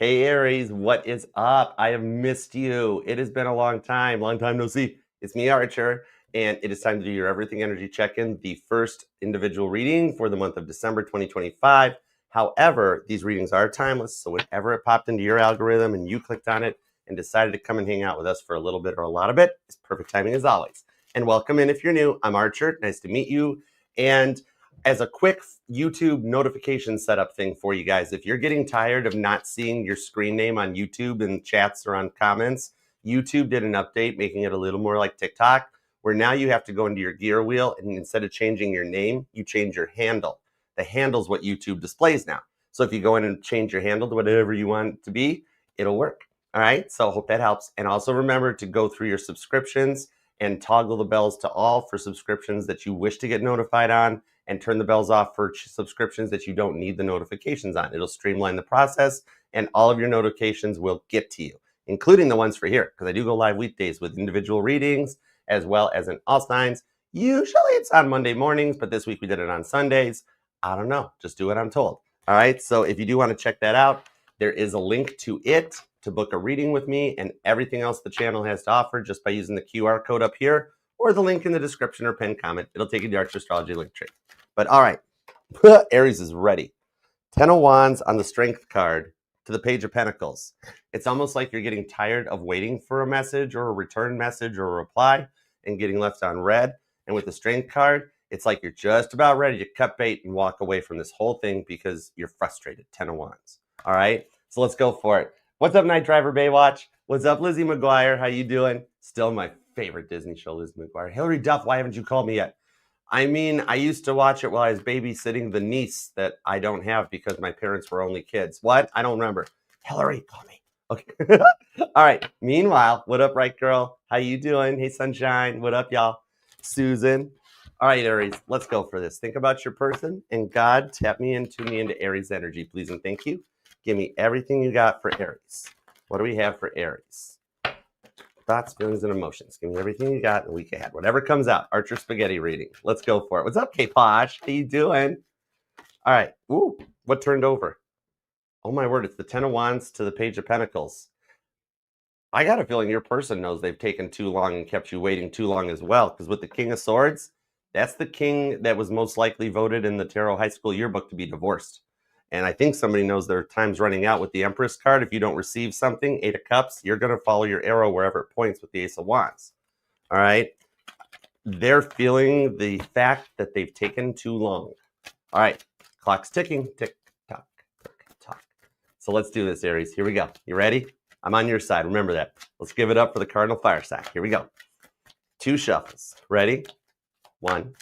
Hey Aries, what is up? I have missed you. It has been a long time no see. It's me, Archer, and it is time to do your Everything Energy Check-in, the first individual reading for the month of December 2025. However, these readings are timeless, so whenever it popped into your algorithm and you clicked on it and decided to come and hang out with us for a little bit or a lot of it, it's perfect timing as always. And welcome in if you're new. I'm Archer. Nice to meet you. And as a quick YouTube notification setup thing for you guys, if you're getting tired of not seeing your screen name on YouTube in chats or on comments, YouTube did an update making it a little more like TikTok, where now you have to go into your gear wheel and instead of changing your name, you change your handle. The handle's what YouTube displays now. So if you go in and change your handle to whatever you want it to be, it'll work. All right, so I hope that helps. And also remember to go through your subscriptions and toggle the bells to all for subscriptions that you wish to get notified on, and turn the bells off for subscriptions that you don't need the notifications on. It'll streamline the process and all of your notifications will get to you, including the ones for here, because I do go live weekdays with individual readings as well as in all signs. Usually it's on Monday mornings, but this week we did it on Sundays. I don't know, just do what I'm told. All right, so if you do want to check that out, there is a link to it to book a reading with me and everything else the channel has to offer just by using the QR code up here or the link in the description or pinned comment. It'll take you to Archer Astrology link tree. But all right, Aries is ready. 10 of Wands on the Strength card to the Page of Pentacles. It's almost like you're getting tired of waiting for a message or a return message or a reply and getting left on red. And with the Strength card, it's like you're just about ready to cut bait and walk away from this whole thing because you're frustrated. 10 of Wands. All right, so let's go for it. What's up, Night Driver Baywatch? What's up, Lizzie McGuire? How you doing? Still my favorite Disney show, Lizzie McGuire. Hillary Duff, why haven't you called me yet? I mean, I used to watch it while I was babysitting the niece that I don't have because my parents were only kids. What? I don't remember. Hillary, call me. Okay. All right. Meanwhile, what up, right girl? How you doing? Hey, sunshine. What up, y'all? Susan. All right, Aries, let's go for this. Think about your person and God, tap me into Aries energy, please and thank you. Give me everything you got for Aries. What do we have for Aries? Thoughts, feelings, and emotions. Give me everything you got in the week ahead. Whatever comes out. Archer Spaghetti reading. Let's go for it. What's up, K-Posh? How you doing? All right. Ooh, what turned over? Oh, my word. It's the 10 of Wands to the Page of Pentacles. I got a feeling your person knows they've taken too long and kept you waiting too long as well, because with the King of Swords, that's the king that was most likely voted in the Tarot High School yearbook to be divorced. And I think somebody knows their time's running out with the Empress card. If you don't receive something, 8 of Cups, you're going to follow your arrow wherever it points with the Ace of Wands. All right? They're feeling the fact that they've taken too long. All right. Clock's ticking. Tick, tock, tick, tock. So let's do this, Aries. Here we go. You ready? I'm on your side. Remember that. Let's give it up for the Cardinal Fire Sack. Here we go. 2 shuffles. Ready? 1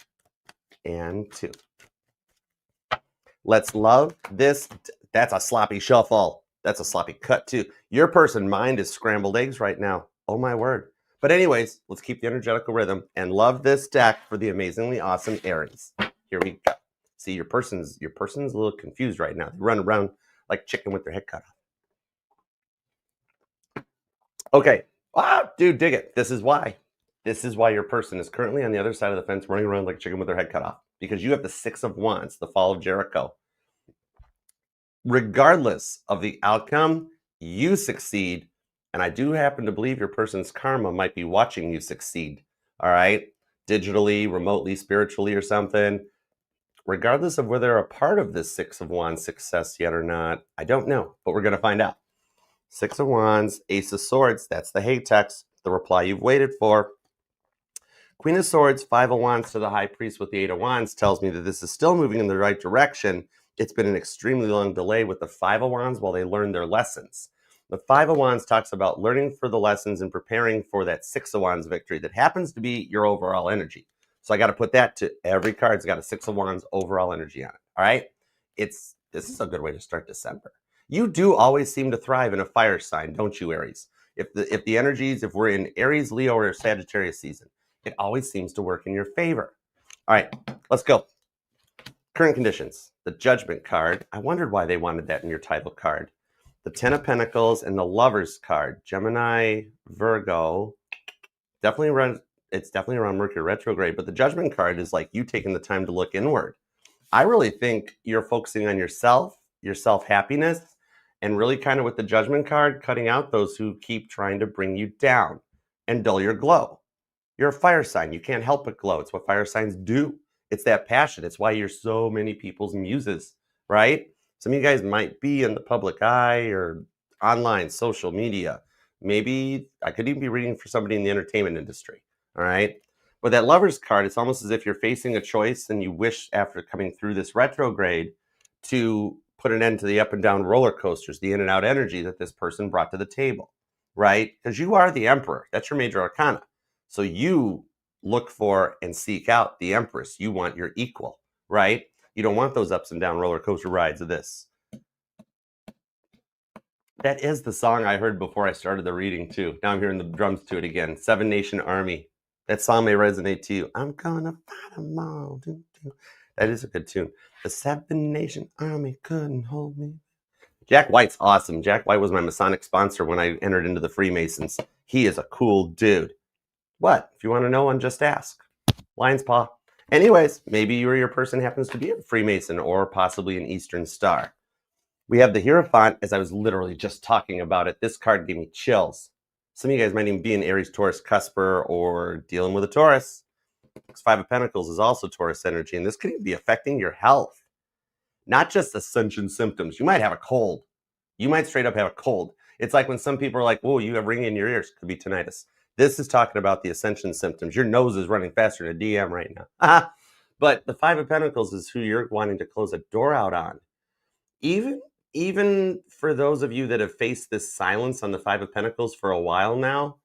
and 2. Let's love this. That's a sloppy shuffle. That's a sloppy cut too. Your person mind is scrambled eggs right now. Oh my word. But anyways, let's keep the energetical rhythm and love this deck for the amazingly awesome Aries. Here we go. See, your person's a little confused right now. They run around like chicken with their head cut off. Okay. Ah, dude, dig it. This is why your person is currently on the other side of the fence running around like a chicken with their head cut off. Because you have the 6 of Wands, the fall of Jericho. Regardless of the outcome, you succeed. And I do happen to believe your person's karma might be watching you succeed. All right? Digitally, remotely, spiritually, or something. Regardless of whether they're a part of this 6 of Wands success yet or not, I don't know. But we're going to find out. 6 of Wands, Ace of Swords. That's the hey text, the reply you've waited for. Queen of Swords, 5 of Wands to the High Priest with the 8 of Wands tells me that this is still moving in the right direction. It's been an extremely long delay with the 5 of Wands while they learn their lessons. The 5 of Wands talks about learning for the lessons and preparing for that 6 of Wands victory that happens to be your overall energy. So I got to put that to every card's got a 6 of Wands overall energy on it. All right? This is a good way to start December. You do always seem to thrive in a fire sign, don't you, Aries? If the energies, if we're in Aries, Leo, or Sagittarius season, it always seems to work in your favor. All right, let's go. Current conditions. The Judgment card. I wondered why they wanted that in your title card. The 10 of Pentacles and the Lovers card. Gemini, Virgo. It's definitely around Mercury retrograde, but the Judgment card is like you taking the time to look inward. I really think you're focusing on yourself, your self-happiness, And really kind of with the Judgment card, cutting out those who keep trying to bring you down and dull your glow. You're a fire sign. You can't help but glow. It's what fire signs do. It's that passion. It's why you're so many people's muses, right? Some of you guys might be in the public eye or online, social media. Maybe I could even be reading for somebody in the entertainment industry, all right? But that Lover's card, it's almost as if you're facing a choice and you wish after coming through this retrograde to put an end to the up and down roller coasters, the in and out energy that this person brought to the table, right? Because you are the emperor. That's your major arcana. So you look for and seek out the Empress. You want your equal, right? You don't want those ups and down roller coaster rides of this. That is the song I heard before I started the reading too. Now I'm hearing the drums to it again. Seven Nation Army. That song may resonate to you. I'm gonna fight them all. That is a good tune. The Seven Nation Army couldn't hold me. Jack White's awesome. Jack White was my Masonic sponsor when I entered into the Freemasons. He is a cool dude. What? If you want to know one, just ask. Lion's paw. Anyways, maybe you or your person happens to be a Freemason or possibly an Eastern Star. We have the Hierophant, as I was literally just talking about it. This card gave me chills. Some of you guys might even be an Aries, Taurus, Cusper, or dealing with a Taurus. Five of Pentacles is also Taurus energy, and this could even be affecting your health. Not just ascension symptoms. You might have a cold. You might straight up have a cold. It's like when some people are like, whoa, you have ringing in your ears. Could be tinnitus. This is talking about the ascension symptoms. Your nose is running faster than a DM right now. But the Five of Pentacles is who you're wanting to close a door out on. Even for those of you that have faced this silence on the Five of Pentacles for a while now,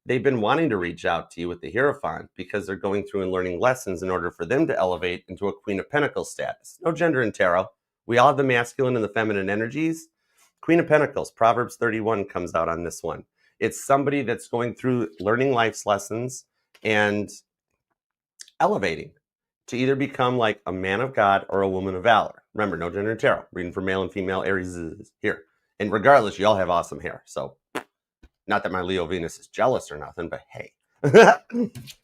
they've been wanting to reach out to you with the Hierophant because they're going through and learning lessons in order for them to elevate into a Queen of Pentacles status. No gender in tarot. We all have the masculine and the feminine energies. Queen of Pentacles, Proverbs 31 comes out on this one. It's somebody that's going through learning life's lessons and elevating to either become like a man of God or a woman of valor. Remember, no gender in tarot. Reading for male and female Aries is here. And regardless, you all have awesome hair. So not that my Leo Venus is jealous or nothing, but hey.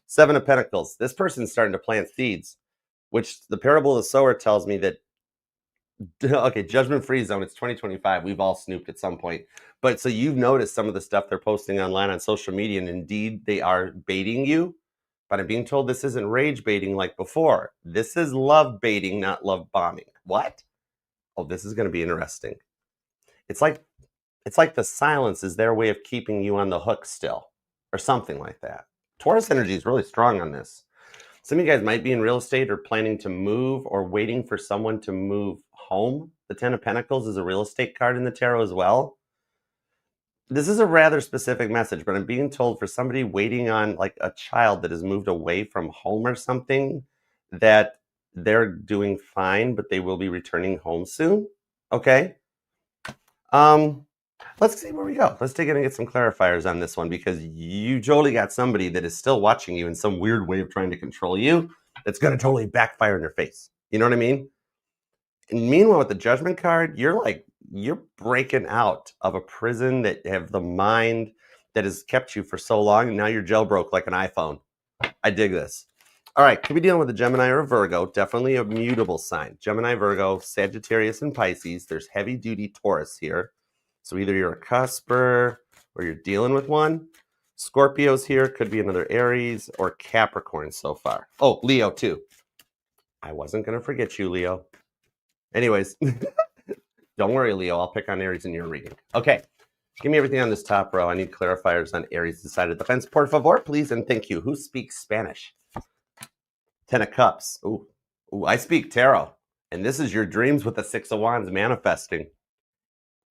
Seven of Pentacles. This person's starting to plant seeds, which the parable of the sower tells me that okay, judgment-free zone, it's 2025. We've all snooped at some point. But so you've noticed some of the stuff they're posting online on social media, and indeed they are baiting you. But I'm being told this isn't rage baiting like before. This is love baiting, not love bombing. What? Oh, this is going to be interesting. It's like the silence is their way of keeping you on the hook still, or something like that. Taurus energy is really strong on this. Some of you guys might be in real estate or planning to move or waiting for someone to move home. The Ten of Pentacles is a real estate card in the tarot as well. This is a rather specific message, but I'm being told for somebody waiting on like a child that has moved away from home or something, that they're doing fine, but they will be returning home soon. Okay. Let's see where we go. Let's take it and get some clarifiers on this one, because you totally got somebody that is still watching you in some weird way of trying to control you. That's going to totally backfire in your face. You know what I mean? And meanwhile, with the Judgment card, you're breaking out of a prison that have the mind that has kept you for so long. And now you're jailbroke like an iPhone. I dig this. All right. Could be dealing with a Gemini or a Virgo. Definitely a mutable sign. Gemini, Virgo, Sagittarius, and Pisces. There's heavy duty Taurus here. So either you're a cusper or you're dealing with one. Scorpio's here. Could be another Aries or Capricorn so far. Oh, Leo too. I wasn't going to forget you, Leo. Anyways, don't worry, Leo. I'll pick on Aries in your reading. Okay. Give me everything on this top row. I need clarifiers on Aries' side of the fence. Por favor, please, and thank you. Who speaks Spanish? Ten of Cups. Ooh, I speak tarot. And this is your dreams with the Six of Wands manifesting.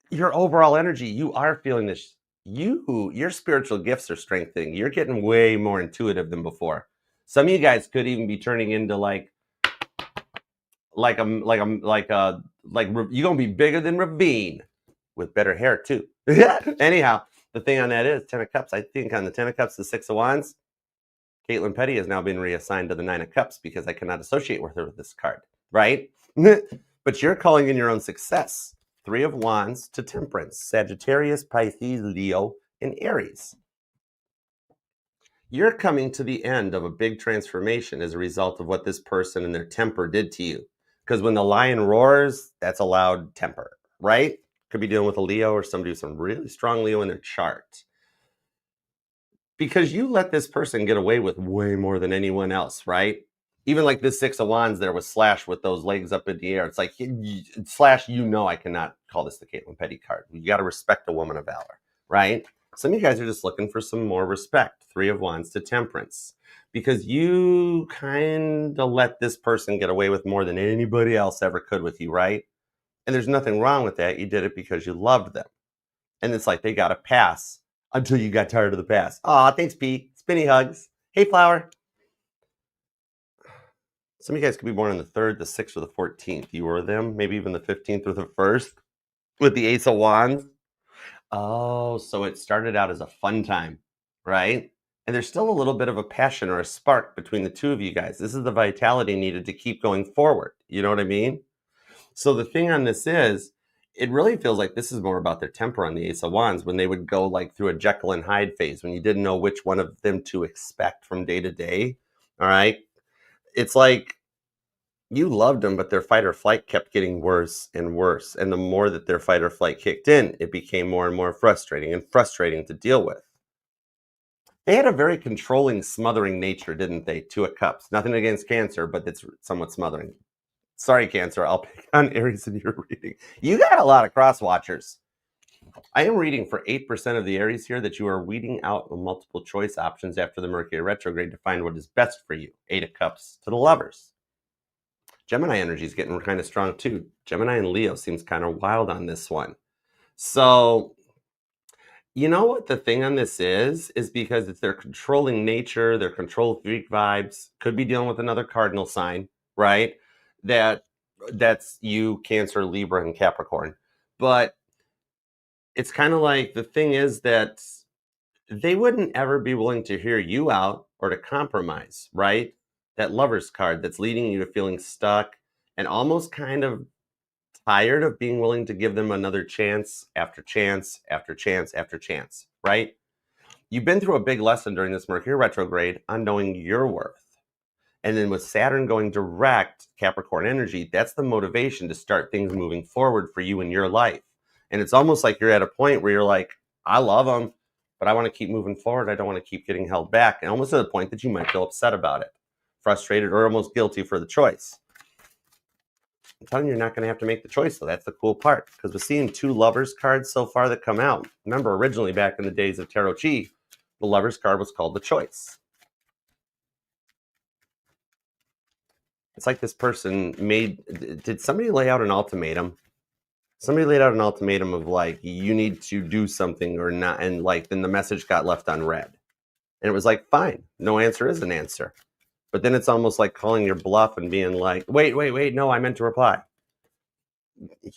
Your overall energy, you are feeling this. Your spiritual gifts are strengthening. You're getting way more intuitive than before. Some of you guys could even be turning into like you're gonna be bigger than Ravine with better hair too. Anyhow, the thing on that is Ten of Cups. I think on the Ten of Cups, the Six of Wands, Caitlin Petty has now been reassigned to the Nine of Cups because I cannot associate with her with this card, right? But you're calling in your own success. Three of Wands to Temperance, Sagittarius, Pisces, Leo, and Aries. You're coming to the end of a big transformation as a result of what this person and their temper did to you. Because when the lion roars, that's a loud temper, right? Could be dealing with a Leo or somebody with some really strong Leo in their chart. Because you let this person get away with way more than anyone else, right? Even like this Six of Wands there with Slash with those legs up in the air. It's like, Slash, I cannot call this the Caitlin Petty card. You got to respect a woman of valor, right? Some of you guys are just looking for some more respect. Three of Wands to Temperance. Because you kind of let this person get away with more than anybody else ever could with you, right? And there's nothing wrong with that. You did it because you loved them. And it's like they got a pass until you got tired of the pass. Aw, thanks, Pete. Spinny hugs. Hey, Flower. Some of you guys could be born on the 3rd, the 6th, or the 14th. You or them, maybe even the 15th or the 1st with the Ace of Wands. Oh, so it started out as a fun time, right? And there's still a little bit of a passion or a spark between the two of you guys. This is the vitality needed to keep going forward. You know what I mean? So the thing on this is, it really feels like this is more about their temper on the Ace of Wands, when they would go like through a Jekyll and Hyde phase, when you didn't know which one of them to expect from day to day. All right. It's like you loved them, but their fight or flight kept getting worse and worse. And the more that their fight or flight kicked in, it became more and more frustrating to deal with. They had a very controlling, smothering nature, didn't they? Two of Cups. Nothing against Cancer, but it's somewhat smothering. Sorry, Cancer, I'll pick on Aries in your reading. You got a lot of cross watchers. I am reading for 8% of the Aries here that you are weeding out multiple choice options after the Mercury retrograde to find what is best for you. 8 of Cups to the lovers. Gemini energy is getting kind of strong too. Gemini and Leo seems kind of wild on this one. So, you know what the thing on this is because it's their controlling nature, their control freak vibes, could be dealing with another cardinal sign, right? That's you, Cancer, Libra, and Capricorn. But it's kind of like the thing is that they wouldn't ever be willing to hear you out or to compromise, right? That Lover's card that's leading you to feeling stuck and almost kind of tired of being willing to give them another chance after chance after chance after chance, right? You've been through a big lesson during this Mercury retrograde on knowing your worth. And then with Saturn going direct, Capricorn energy, that's the motivation to start things moving forward for you in your life. And it's almost like you're at a point where you're like, I love them, but I want to keep moving forward. I don't want to keep getting held back. And almost to the point that you might feel upset about it, frustrated, or almost guilty for the choice. I'm telling you, you're not going to have to make the choice, though. That's the cool part. Because we're seeing 2 Lovers cards so far that come out. Remember, originally back in the days of Tarot Chi, the Lovers card was called the Choice. It's like this person did somebody lay out an ultimatum? Somebody laid out an ultimatum of like, you need to do something or not. And like, then the message got left unread. And it was like, fine, no answer is an answer. But then it's almost like calling your bluff and being like, wait, no, I meant to reply.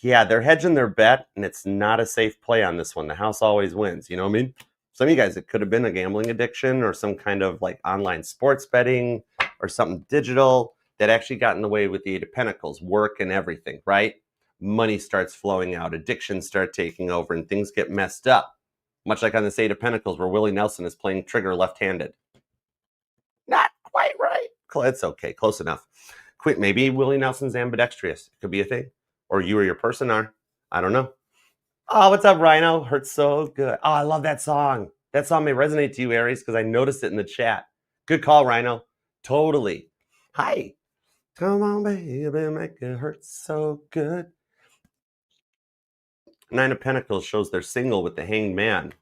Yeah, they're hedging their bet, and it's not a safe play on this one. The house always wins, you know what I mean? Some of you guys, it could have been a gambling addiction or some kind of like online sports betting or something digital that actually got in the way with the 8 of Pentacles, work and everything, right? Money starts flowing out, addictions start taking over, and things get messed up. Much like on this 8 of Pentacles where Willie Nelson is playing trigger left-handed. Not quite right. It's okay, close enough. Maybe Willie Nelson's ambidextrous. It could be a thing. Or you or your person are. I don't know. Oh, what's up, Rhino? Hurts so good. Oh, I love that song. That song may resonate to you, Aries, because I noticed it in the chat. Good call, Rhino. Totally. Hi. Come on, baby, make it hurt so good. 9 of Pentacles shows they're single with the Hanged Man.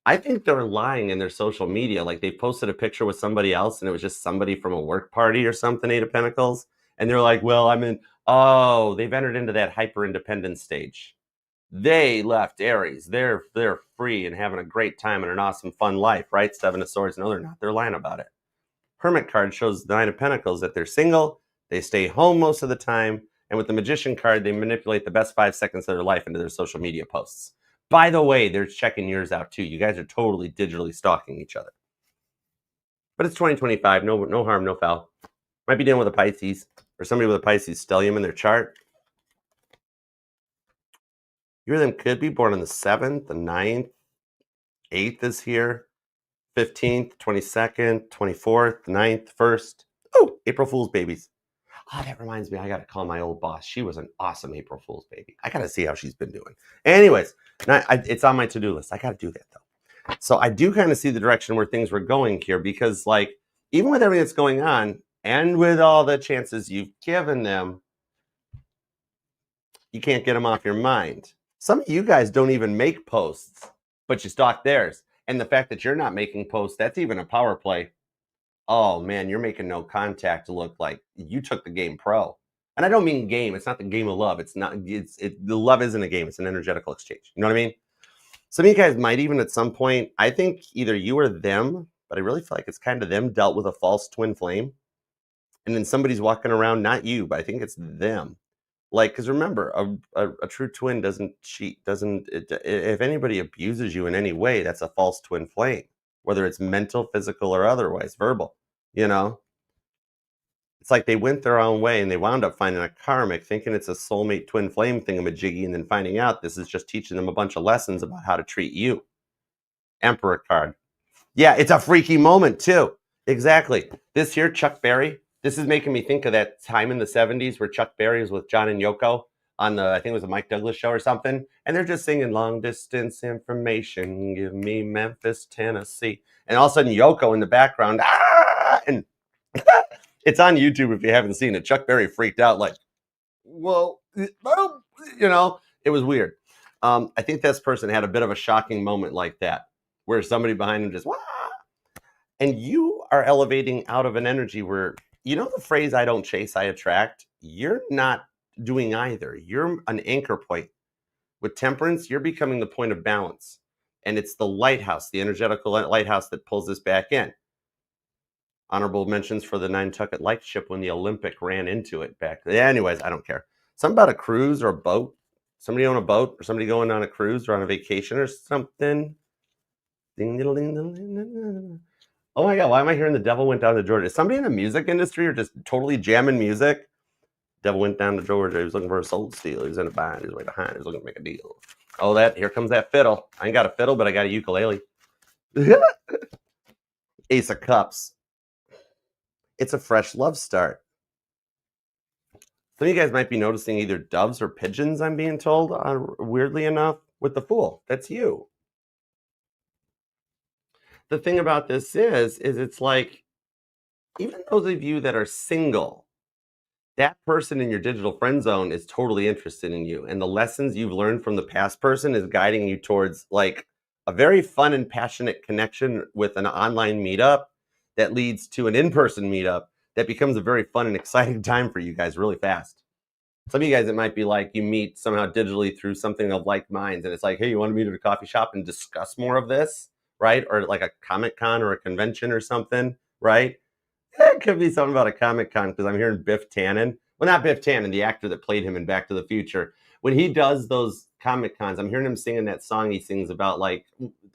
I think they're lying in their social media. Like they posted a picture with somebody else and it was just somebody from a work party or something, 8 of Pentacles. And they're like, well, they've entered into that hyper independent stage. They left Aries. They're free and having a great time and an awesome fun life, right? 7 of Swords. No, they're not. They're lying about it. Hermit card shows the 9 of Pentacles that they're single. They stay home most of the time. And with the Magician card, they manipulate the best 5 seconds of their life into their social media posts. By the way, they're checking yours out too. You guys are totally digitally stalking each other. But it's 2025. No harm, no foul. Might be dealing with a Pisces or somebody with a Pisces stellium in their chart. You or them could be born on the 7th, the 9th, 8th is here, 15th, 22nd, 24th, 9th, 1st. Oh, April Fool's babies. Oh, that reminds me, I got to call my old boss. She was an awesome April Fool's baby. I got to see how she's been doing. Anyways, it's on my to-do list. I got to do that though. So I do kind of see the direction where things were going here because, like, even with everything that's going on and with all the chances you've given them, you can't get them off your mind. Some of you guys don't even make posts, but you stalk theirs. And the fact that you're not making posts, that's even a power play. Oh man, you're making no contact to look like you took the game pro. And I don't mean game. It's not the game of love. It's not. The love isn't a game. It's an energetical exchange. You know what I mean? Some of you guys might even at some point. I think either you or them, but I really feel like it's kind of them dealt with a false twin flame, and then somebody's walking around, not you, but I think it's them. Like, because remember, a true twin doesn't cheat. If anybody abuses you in any way, that's a false twin flame, whether it's mental, physical, or otherwise, verbal. You know, it's like they went their own way and they wound up finding a karmic, thinking it's a soulmate twin flame thingamajiggy, and then finding out this is just teaching them a bunch of lessons about how to treat you. Emperor card. Yeah, it's a freaky moment too. Exactly. This here, Chuck Berry. This is making me think of that time in the 70s where Chuck Berry was with John and Yoko on the, I think it was a Mike Douglas show or something. And they're just singing long distance information. Give me Memphis, Tennessee. And all of a sudden Yoko in the background. And it's on YouTube if you haven't seen it. Chuck Berry freaked out like, well, you know, it was weird. I think this person had a bit of a shocking moment like that where somebody behind him just, wah! And you are elevating out of an energy where, you know, the phrase, I don't chase, I attract. You're not doing either. You're an anchor point. With temperance, you're becoming the point of balance. And it's the lighthouse, the energetical lighthouse that pulls this back in. Honorable mentions for the Nantucket Lightship when the Olympic ran into it back. Anyways, I don't care. Something about a cruise or a boat. Somebody on a boat or somebody going on a cruise or on a vacation or something. Ding, ding, ding, ding, ding. Oh my God, why am I hearing the devil went down to Georgia? Is somebody in the music industry or just totally jamming music? Devil went down to Georgia. He was looking for a soul steal. He was in a bind. He was way behind. He was looking to make a deal. Oh, here comes that fiddle. I ain't got a fiddle, but I got a ukulele. Ace of Cups. It's a fresh love start. Some of you guys might be noticing either doves or pigeons, I'm being told, weirdly enough, with the Fool. That's you. The thing about this is it's like, even those of you that are single, that person in your digital friend zone is totally interested in you. And the lessons you've learned from the past person is guiding you towards like a very fun and passionate connection with an online meetup that leads to an in-person meetup that becomes a very fun and exciting time for you guys really fast. Some of you guys, it might be like you meet somehow digitally through something of like minds. And it's like, hey, you want to meet at a coffee shop and discuss more of this, right? Or like a Comic-Con or a convention or something, right? It could be something about a Comic-Con because I'm hearing Biff Tannen. Well, not Biff Tannen, the actor that played him in Back to the Future. When he does those Comic-Cons, I'm hearing him singing that song he sings about like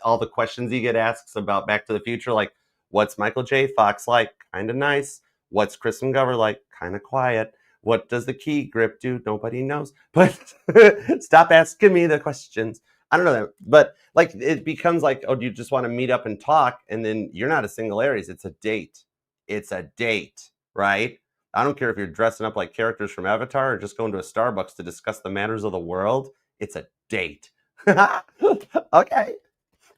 all the questions he get asked about Back to the Future. Like, what's Michael J. Fox like? Kind of nice. What's Kristen Glover like? Kind of quiet. What does the key grip do? Nobody knows. But stop asking me the questions. I don't know that. But like it becomes like, oh, do you just want to meet up and talk? And then you're not a single Aries. It's a date. It's a date, right? I don't care if you're dressing up like characters from Avatar or just going to a Starbucks to discuss the matters of the world. It's a date. Okay.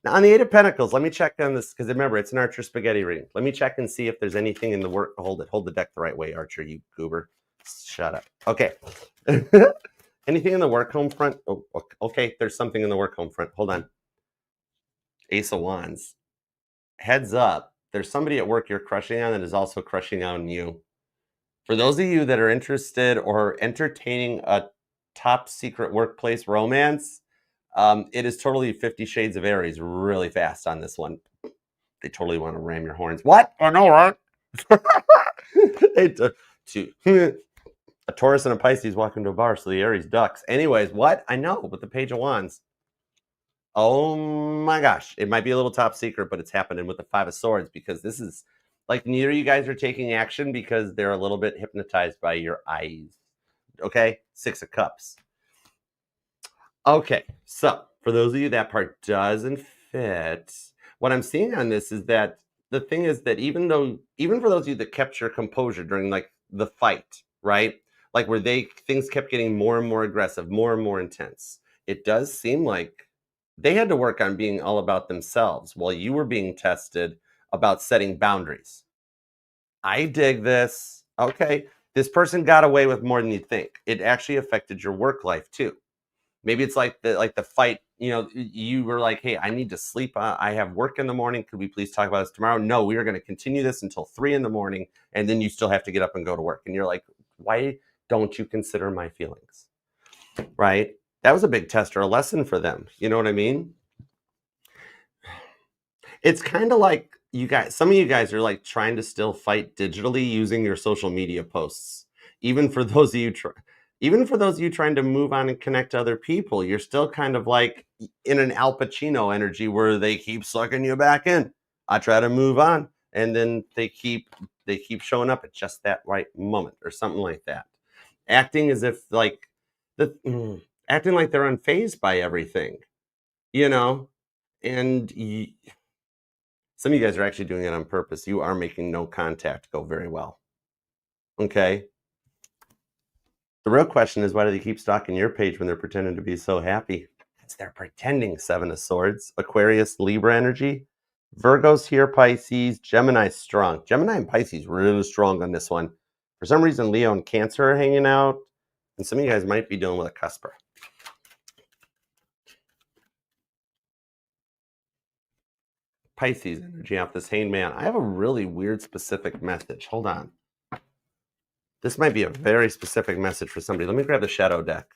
Now on the Eight of Pentacles, let me check on this because remember, it's an Archer spaghetti reading. Let me check and see if there's anything in the work. Hold it. Hold the deck the right way, Archer, you goober. Shut up. Okay. Anything in the work home front? Oh, okay. There's something in the work home front. Hold on. Ace of Wands. Heads up. There's somebody at work you're crushing on that is also crushing on you. For those of you that are interested or entertaining a top secret workplace romance, it is totally 50 Shades of Aries really fast on this one. They totally want to ram your horns. What? I know, right? A Taurus and a Pisces walk into a bar, so the Aries ducks. Anyways, what? I know, with the Page of Wands. Oh my gosh. It might be a little top secret, but it's happening with the Five of Swords because this is like neither of you guys are taking action because they're a little bit hypnotized by your eyes. Okay? Six of Cups. Okay. So for those of you that part doesn't fit, what I'm seeing on this is that the thing is that even for those of you that kept your composure during like the fight, right? Like where things kept getting more and more aggressive, more and more intense. It does seem like they had to work on being all about themselves while you were being tested about setting boundaries. I dig this. Okay, this person got away with more than you think. It actually affected your work life too. Maybe it's like the fight. You were like, "Hey, I need to sleep. I have work in the morning. Could we please talk about this tomorrow?" No, we are going to continue this until 3 in the morning, and then you still have to get up and go to work. And you're like, "Why don't you consider my feelings?" Right? That was a big test or a lesson for them. You know what I mean? It's kind of like some of you guys are like trying to still fight digitally using your social media posts. Even for those of you even for those of you trying to move on and connect to other people, you're still kind of like in an Al Pacino energy where they keep sucking you back in. I try to move on and then they keep showing up at just that right moment or something like that. Acting as if like acting like they're unfazed by everything, you know? And some of you guys are actually doing it on purpose. You are making no contact go very well. Okay. The real question is, why do they keep stalking your page when they're pretending to be so happy? It's they're pretending. Seven of Swords, Aquarius, Libra energy. Virgo's here, Pisces, Gemini's strong. Gemini and Pisces really strong on this one. For some reason, Leo and Cancer are hanging out. And some of you guys might be dealing with a cusper. Pisces energy off this Hanged Man. I have a really weird specific message. Hold on. This might be a very specific message for somebody. Let me grab the shadow deck.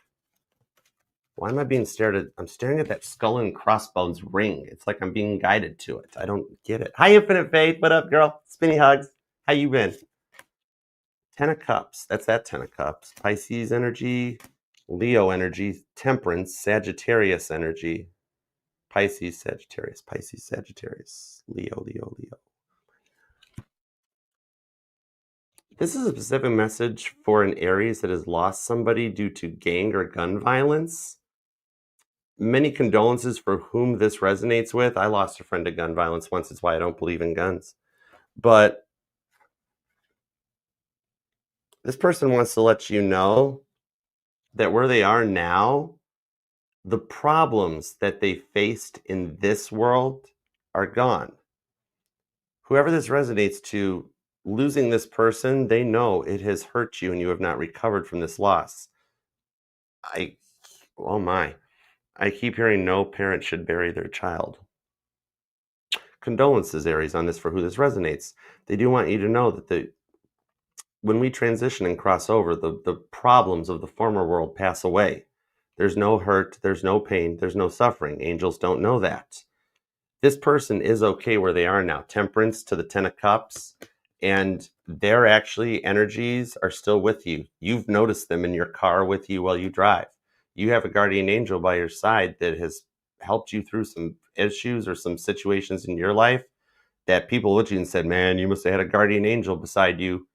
Why am I being stared at? I'm staring at that skull and crossbones ring. It's like I'm being guided to it. I don't get it. Hi, Infinite Faith. What up, girl? Spinny hugs. How you been? 10 of Cups. That's that 10 of Cups. Pisces energy, Leo energy, Temperance, Sagittarius energy. Pisces, Sagittarius, Leo, Leo, Leo. This is a specific message for an Aries that has lost somebody due to gang or gun violence. Many condolences for whom this resonates with. I lost a friend to gun violence once. It's why I don't believe in guns. But this person wants to let you know that where they are now, the problems that they faced in this world are gone. Whoever this resonates to, losing this person, they know it has hurt you and you have not recovered from this loss. Oh my. I keep hearing no parent should bury their child. Condolences, Aries, on this for who this resonates. They do want you to know that when we transition and cross over, the problems of the former world pass away. There's no hurt, there's no pain, there's no suffering. Angels don't know that. This person is okay where they are now. Temperance to the 10 of Cups, and their actually energies are still with you. You've noticed them in your car with you while you drive. You have a guardian angel by your side that has helped you through some issues or some situations in your life that people looked at you and said, man, you must have had a guardian angel beside you.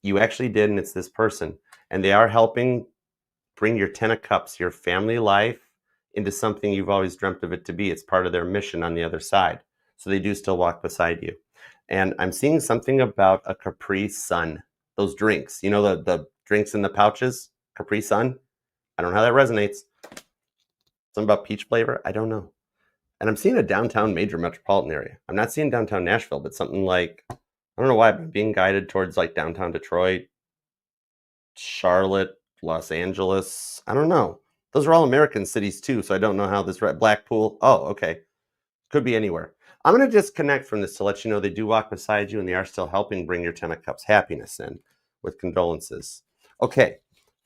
You actually did, and it's this person. And they are helping bring your 10 of Cups, your family life, into something you've always dreamt of it to be. It's part of their mission on the other side. So they do still walk beside you. And I'm seeing something about a Capri Sun. Those drinks, the drinks in the pouches, Capri Sun. I don't know how that resonates. Something about peach flavor. I don't know. And I'm seeing a downtown major metropolitan area. I'm not seeing downtown Nashville, but something like, I don't know why, I'm being guided towards like downtown Detroit, Charlotte, Los Angeles. I don't know. Those are all American cities too, so I don't know how this Blackpool. Oh, okay. Could be anywhere. I'm going to disconnect from this to let you know they do walk beside you and they are still helping bring your 10 of Cups happiness in with condolences. Okay,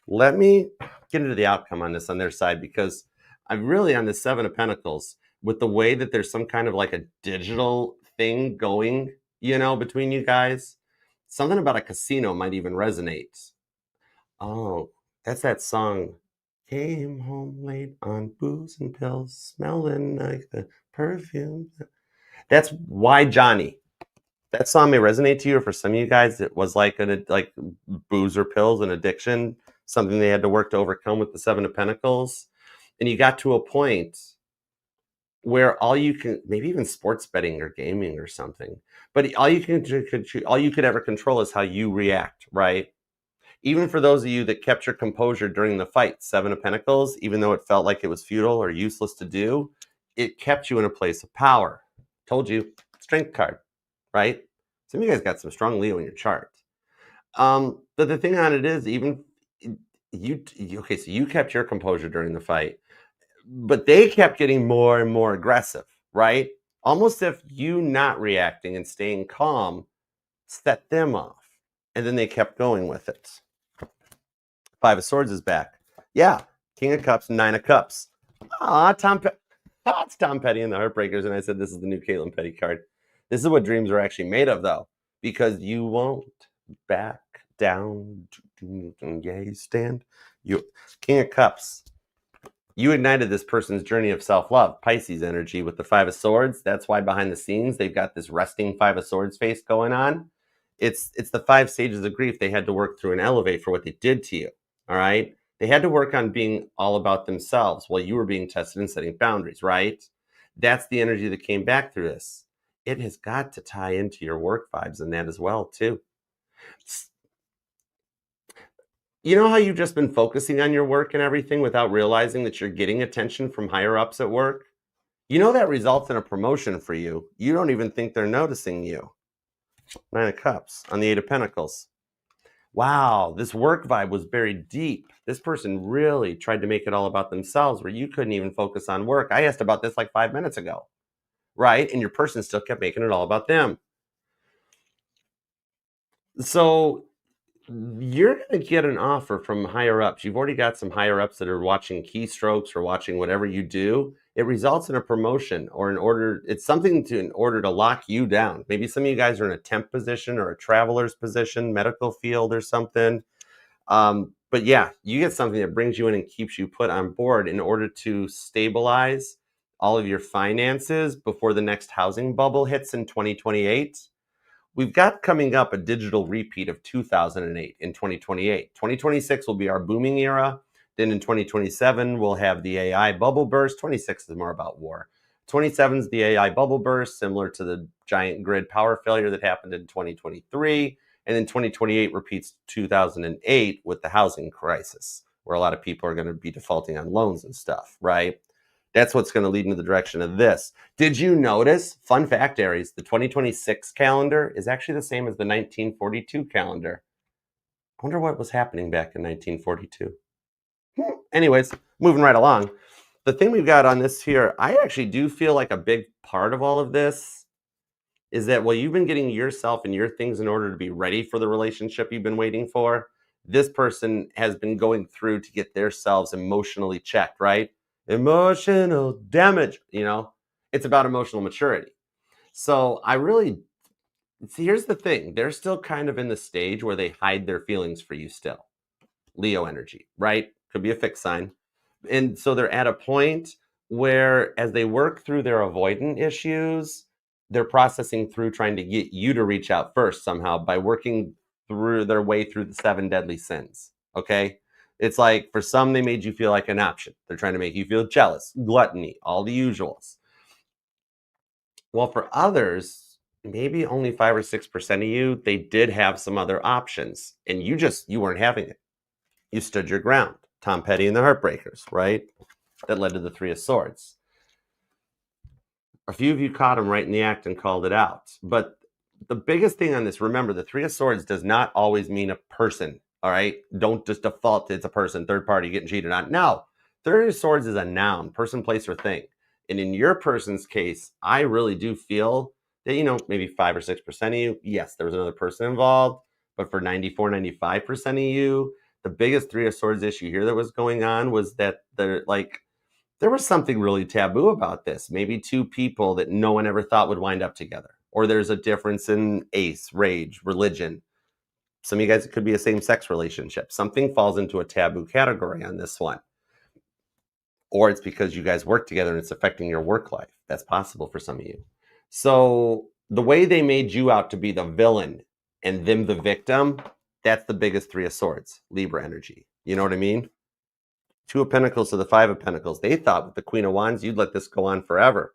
let me get into the outcome on this on their side, because I'm really on the 7 of Pentacles with the way that there's some kind of like a digital thing going, between you guys. Something about a casino might even resonate. Oh, that's that song. Came home late on booze and pills, smelling like the perfume. That's Why Johnny. That song may resonate to you, or for some of you guys, it was like booze or pills, an addiction, something they had to work to overcome with the 7 of Pentacles. And you got to a point where all you can, maybe even sports betting or gaming or something, but all you could ever control is how you react, right? Even for those of you that kept your composure during the fight, Seven of Pentacles, even though it felt like it was futile or useless to do, it kept you in a place of power. Told you, strength card, right? Some of you guys got some strong Leo in your chart. But the thing on it is, even okay, so you kept your composure during the fight, but they kept getting more and more aggressive, right? Almost if you not reacting and staying calm set them off. And then they kept going with it. Five of Swords is back. Yeah, King of Cups, Nine of Cups. It's Tom Petty and the Heartbreakers, and I said this is the new Caitlin Petty card. This is what dreams are actually made of, though, because you won't back down. Yeah, you stand. You King of Cups. You ignited this person's journey of self-love, Pisces energy with the Five of Swords. That's why behind the scenes they've got this resting Five of Swords face going on. It's the 5 stages of grief they had to work through and elevate for what they did to you. All right. They had to work on being all about themselves while you were being tested and setting boundaries, right? That's the energy that came back through this. It has got to tie into your work vibes and that as well, too. You know how you've just been focusing on your work and everything without realizing that you're getting attention from higher ups at work? You know that results in a promotion for you. You don't even think they're noticing you. Nine of Cups on the Eight of Pentacles. Wow, this work vibe was buried deep. This person really tried to make it all about themselves where you couldn't even focus on work. I asked about this like 5 minutes ago, right? And your person still kept making it all about them. So you're going to get an offer from higher ups. You've already got some higher ups that are watching keystrokes or watching whatever you do. It results in a promotion or it's something in order to lock you down. Maybe some of you guys are in a temp position or a traveler's position, medical field or something. But yeah, you get something that brings you in and keeps you put on board in order to stabilize all of your finances before the next housing bubble hits in 2028. We've got coming up a digital repeat of 2008 in 2028. 2026 will be our booming era. Then in 2027, we'll have the AI bubble burst. 26 is more about war. 27 is the AI bubble burst, similar to the giant grid power failure that happened in 2023. And then 2028 repeats 2008 with the housing crisis, where a lot of people are going to be defaulting on loans and stuff, right? That's what's going to lead into the direction of this. Did you notice, fun fact, Aries, the 2026 calendar is actually the same as the 1942 calendar. I wonder what was happening back in 1942. Anyways, moving right along. The thing we've got on this here, I actually do feel like a big part of all of this is that while you've been getting yourself and your things in order to be ready for the relationship you've been waiting for, this person has been going through to get themselves emotionally checked, right? Emotional damage, it's about emotional maturity. So I really see, here's the thing. They're still kind of in the stage where they hide their feelings for you still. Leo energy, right? Could be a fixed sign. And so they're at a point where as they work through their avoidant issues, they're processing through trying to get you to reach out first somehow by working through their way through the 7 deadly sins. Okay. It's like for some, they made you feel like an option. They're trying to make you feel jealous, gluttony, all the usuals. Well, for others, maybe only 5 or 6% of you, they did have some other options and you weren't having it. You stood your ground. Tom Petty and the Heartbreakers, right? That led to the Three of Swords. A few of you caught him right in the act and called it out. But the biggest thing on this, remember, the Three of Swords does not always mean a person, all right? Don't just default to it's a person, third party getting cheated on. No, Three of Swords is a noun, person, place, or thing. And in your person's case, I really do feel that, maybe 5 or 6% of you, yes, there was another person involved. But for 94, 95% of you, the biggest Three of Swords issue here that was going on was that there was something really taboo about this. Maybe 2 people that no one ever thought would wind up together. Or there's a difference in ace, rage, religion. Some of you guys, it could be a same-sex relationship. Something falls into a taboo category on this one. Or it's because you guys work together and it's affecting your work life. That's possible for some of you. So the way they made you out to be the villain and them the victim, that's the biggest Three of Swords, Libra energy. You know what I mean? 2 of Pentacles to the 5 of Pentacles. They thought with the Queen of Wands, you'd let this go on forever.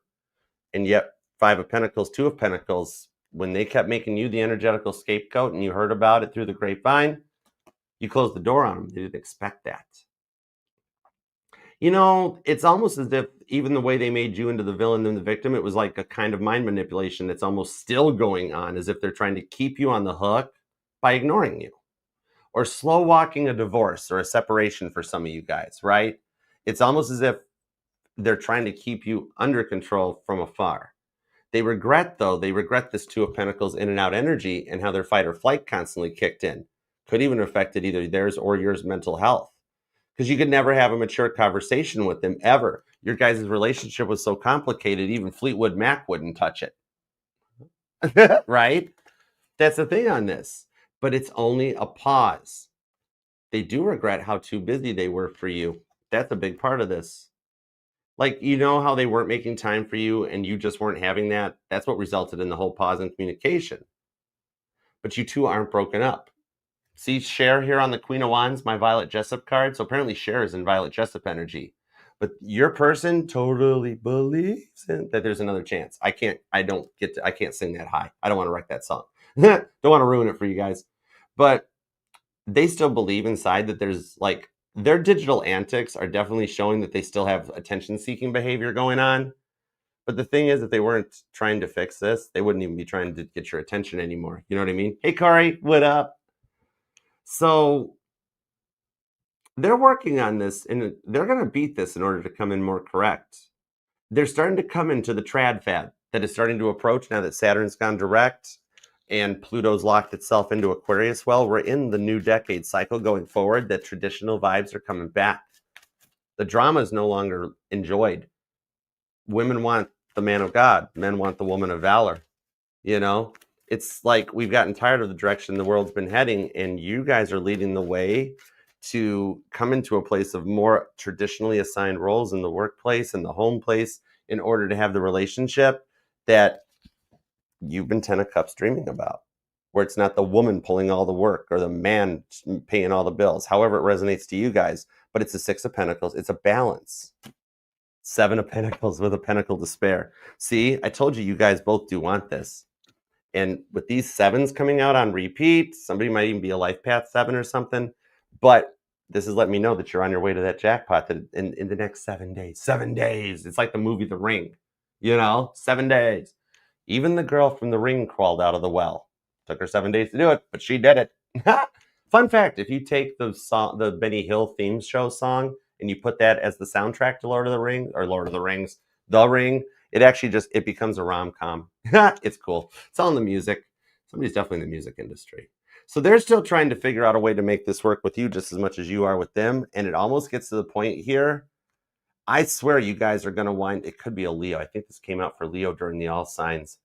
And yet 5 of Pentacles, 2 of Pentacles, when they kept making you the energetical scapegoat and you heard about it through the grapevine, You closed the door on them. They didn't expect that. You know, it's almost as if even the way they made you into the villain and the victim, it was like a kind of mind manipulation that's almost still going on, as if they're trying to keep you on the hook by ignoring you or slow walking a divorce or a separation for some of you guys, right? It's almost as if they're trying to keep you under control from afar. They regret this Two of Pentacles in and out energy and how their fight or flight constantly kicked in. Could even affected either theirs or yours mental health. Because you could never have a mature conversation with them ever. Your guys' relationship was so complicated, even Fleetwood Mac wouldn't touch it. Right? That's the thing on this. But it's only a pause. They do regret how too busy they were for you. That's a big part of this. Like, you know how they weren't making time for you and you just weren't having that? That's what resulted in the whole pause in communication. But you two aren't broken up. See Cher here on the Queen of Wands, my Violet Jessup card. So apparently Cher is in Violet Jessup energy. But your person totally believes that there's another chance. I can't sing that high. I don't want to wreck that song. Don't want to ruin it for you guys. But they still believe inside that there's like, their digital antics are definitely showing that they still have attention-seeking behavior going on. But the thing is, if they weren't trying to fix this, they wouldn't even be trying to get your attention anymore. You know what I mean? Hey, Corey, what up? So they're working on this, and they're going to beat this in order to come in more correct. They're starting to come into the trad fad that is starting to approach now that Saturn's gone direct and Pluto's locked itself into Aquarius. Well, we're in the new decade cycle going forward, that traditional vibes are coming back. The drama is no longer enjoyed. Women want the man of God. Men want the woman of valor. You know, it's like we've gotten tired of the direction the world's been heading, and you guys are leading the way to come into a place of more traditionally assigned roles in the workplace and the home place in order to have the relationship that you've been 10 of Cups dreaming about, where it's not the woman pulling all the work or the man paying all the bills, however it resonates to you guys, but it's the Six of Pentacles. It's a balance. Seven of Pentacles with a pentacle to spare. See, I told you, you guys both do want this. And with these sevens coming out on repeat, somebody might even be a life path 7 or something. But this is letting me know that you're on your way to that jackpot in the next 7 days. 7 days. It's like the movie The Ring. You know, 7 days. Even the girl from The Ring crawled out of the well. Took her 7 days to do it, but she did it. Fun fact, if you take the Benny Hill theme show song and you put that as the soundtrack to Lord of the Rings, or Lord of the Rings, The Ring, it actually it becomes a rom-com. It's cool. It's all in the music. Somebody's definitely in the music industry. So they're still trying to figure out a way to make this work with you just as much as you are with them. And it almost gets to the point here. I swear you guys are going to wind, it could be a Leo. I think this came out for Leo during the All Signs,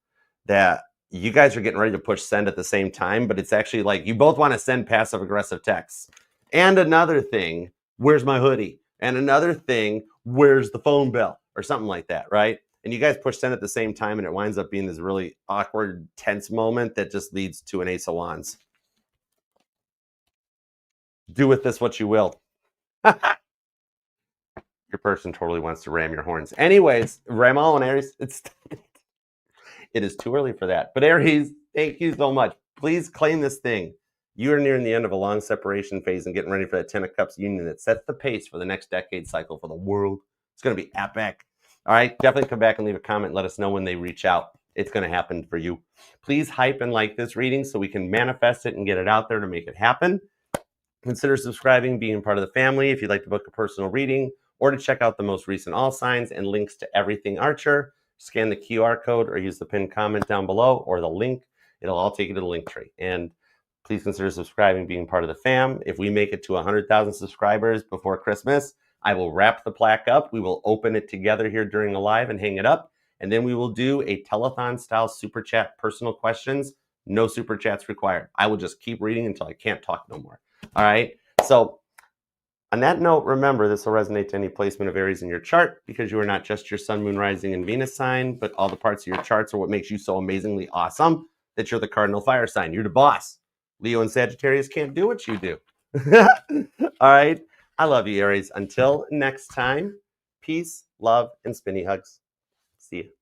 that you guys are getting ready to push send at the same time, but it's actually like you both want to send passive aggressive texts. And another thing, where's my hoodie? And another thing, where's the phone bell? Or something like that, right? And you guys push send at the same time, and it winds up being this really awkward, tense moment that just leads to an Ace of Wands. Do with this what you will. Your person totally wants to ram your horns. Anyways, ram all on Aries. It is too early for that. But Aries, thank you so much. Please claim this thing. You are nearing the end of a long separation phase and getting ready for that 10 of Cups union that sets the pace for the next decade cycle for the world. It's going to be epic. All right, definitely come back and leave a comment and let us know when they reach out. It's going to happen for you. Please hype and like this reading so we can manifest it and get it out there to make it happen. Consider subscribing, being part of the family if you'd like to book a personal reading or to check out the most recent all signs and links to everything Archer. Scan the QR code or use the pinned comment down below or the link. It'll all take you to the link tree. And please consider subscribing, being part of the fam. If we make it to 100,000 subscribers before Christmas, I will wrap the plaque up. We will open it together here during the live and hang it up. And then we will do a telethon style super chat personal questions. No super chats required. I will just keep reading until I can't talk no more. All right. So on that note, remember, this will resonate to any placement of Aries in your chart, because you are not just your sun, moon, rising, and Venus sign, but all the parts of your charts are what makes you so amazingly awesome that you're the cardinal fire sign. You're the boss. Leo and Sagittarius can't do what you do. All right. I love you, Aries. Until next time, peace, love, and spinny hugs. See you.